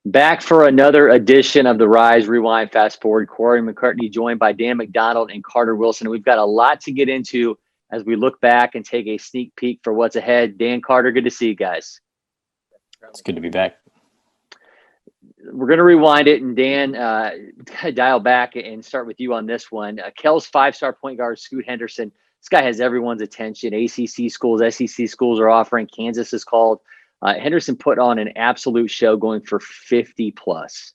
Back for another edition of the RYZE Rewind Fast Forward. Cory McCartney joined by Dan McDonald and Carter Wilson. We've got a lot to get into as we look back and take a sneak peek for what's ahead. Dan, Carter, good to see you guys. It's good to be back. We're going to rewind it, and Dan, dial back and start with you on this one. Kell's five-star point guard, Scoot Henderson. This guy has everyone's attention. ACC schools, SEC schools are offering. Kansas is called. Henderson put on an absolute show, going for 50 plus.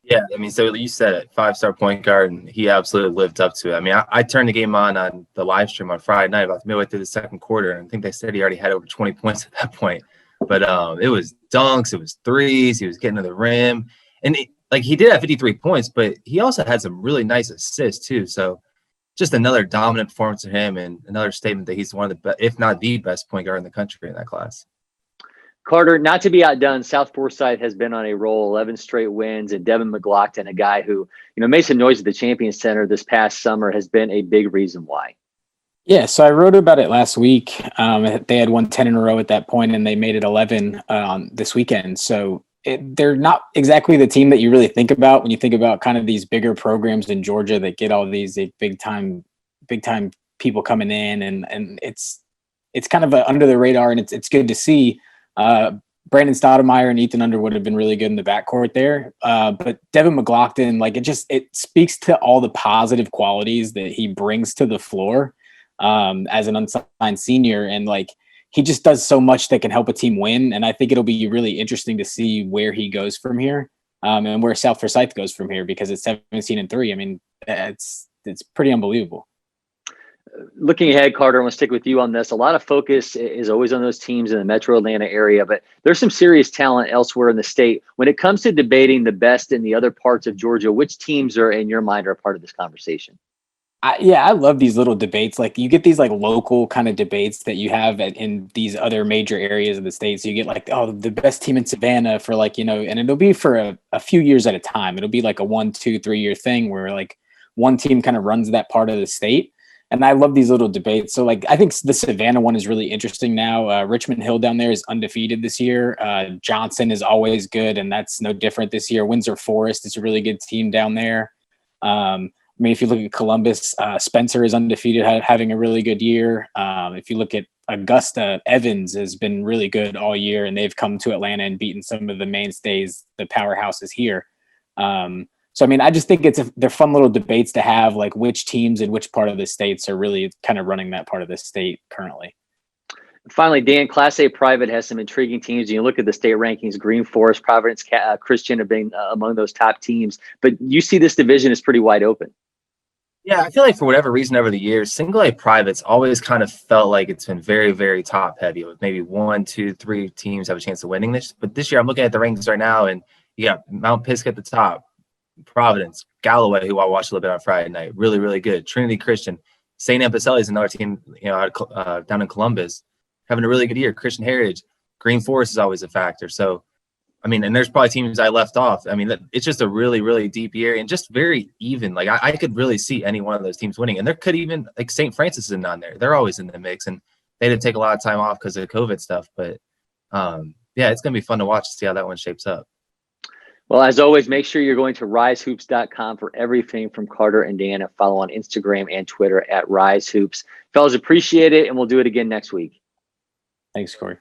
Yeah, I mean, so you said it, five-star point guard, and he absolutely lived up to it. I mean, I turned the game on the live stream on Friday night about midway through the second quarter, and I think they said he already had over 20 points at that point. But it was dunks, it was threes, he was getting to the rim. And he did have 53 points, but he also had some really nice assists too. So just another dominant performance of him, and another statement that he's one of the best, if not the best point guard in the country in that class. Carter, not to be outdone, South Forsyth has been on a roll, 11 straight wins, and Devin McGlockton, a guy who, made some noise at the Champions Center this past summer, has been a big reason why. Yeah, so I wrote about it last week. They had won 10 in a row at that point, and they made it 11 this weekend. So they're not exactly the team that you really think about when you think about kind of these bigger programs in Georgia that get all these big time people coming in, and it's kind of under the radar, and it's good to see. Brandon Stoudemire and Ethan Underwood have been really good in the backcourt there. But Devin McGlockton, it speaks to all the positive qualities that he brings to the floor as an unsigned senior. And he just does so much that can help a team win. And I think it'll be really interesting to see where he goes from here and where South Forsyth goes from here, because it's 17-3. I mean, it's pretty unbelievable. Looking ahead, Carter, I want to stick with you on this. A lot of focus is always on those teams in the metro Atlanta area, but there's some serious talent elsewhere in the state. When it comes to debating the best in the other parts of Georgia, which teams are, in your mind, are a part of this conversation? I love these little debates. You get these local kind of debates that you have in these other major areas of the state. So you get the best team in Savannah for and it'll be for a few years at a time. It'll be a 1, 2, 3 year thing where one team kind of runs that part of the state. And I love these little debates. So I think the Savannah one is really interesting now. Richmond Hill down there is undefeated this year. Johnson is always good, and that's no different this year. Windsor Forest is a really good team down there. If you look at Columbus, Spencer is undefeated, having a really good year. If you look at Augusta, Evans has been really good all year, and they've come to Atlanta and beaten some of the mainstays, the powerhouses here. So, I just think they're fun little debates to have, which teams in which part of the states are really kind of running that part of the state currently. Finally, Dan, Class-A Private has some intriguing teams. You look at the state rankings, Green Forest, Providence Christian have been among those top teams. But you see this division is pretty wide open. Yeah, I feel like for whatever reason over the years, single-A privates always kind of felt like it's been very, very top-heavy with maybe 1, 2, 3 teams have a chance of winning this. But this year, I'm looking at the rankings right now, and you got Mount Pisgah at the top. Providence, Galloway, who I watched a little bit on Friday night, really, really good. Trinity Christian, St. Amphicelli is another team, down in Columbus, having a really good year. Christian Heritage, Green Forest is always a factor. So, and there's probably teams I left off. It's just a really, really deep year and just very even. I could really see any one of those teams winning, and there could even St. Francis is on there. They're always in the mix, and they didn't take a lot of time off because of COVID stuff. But yeah, it's gonna be fun to watch to see how that one shapes up. Well, as always, make sure you're going to RYZEHoops.com for everything from Carter and Dan, and follow on Instagram and Twitter at RYZEHoops. Fellas, appreciate it, and we'll do it again next week. Thanks, Cory.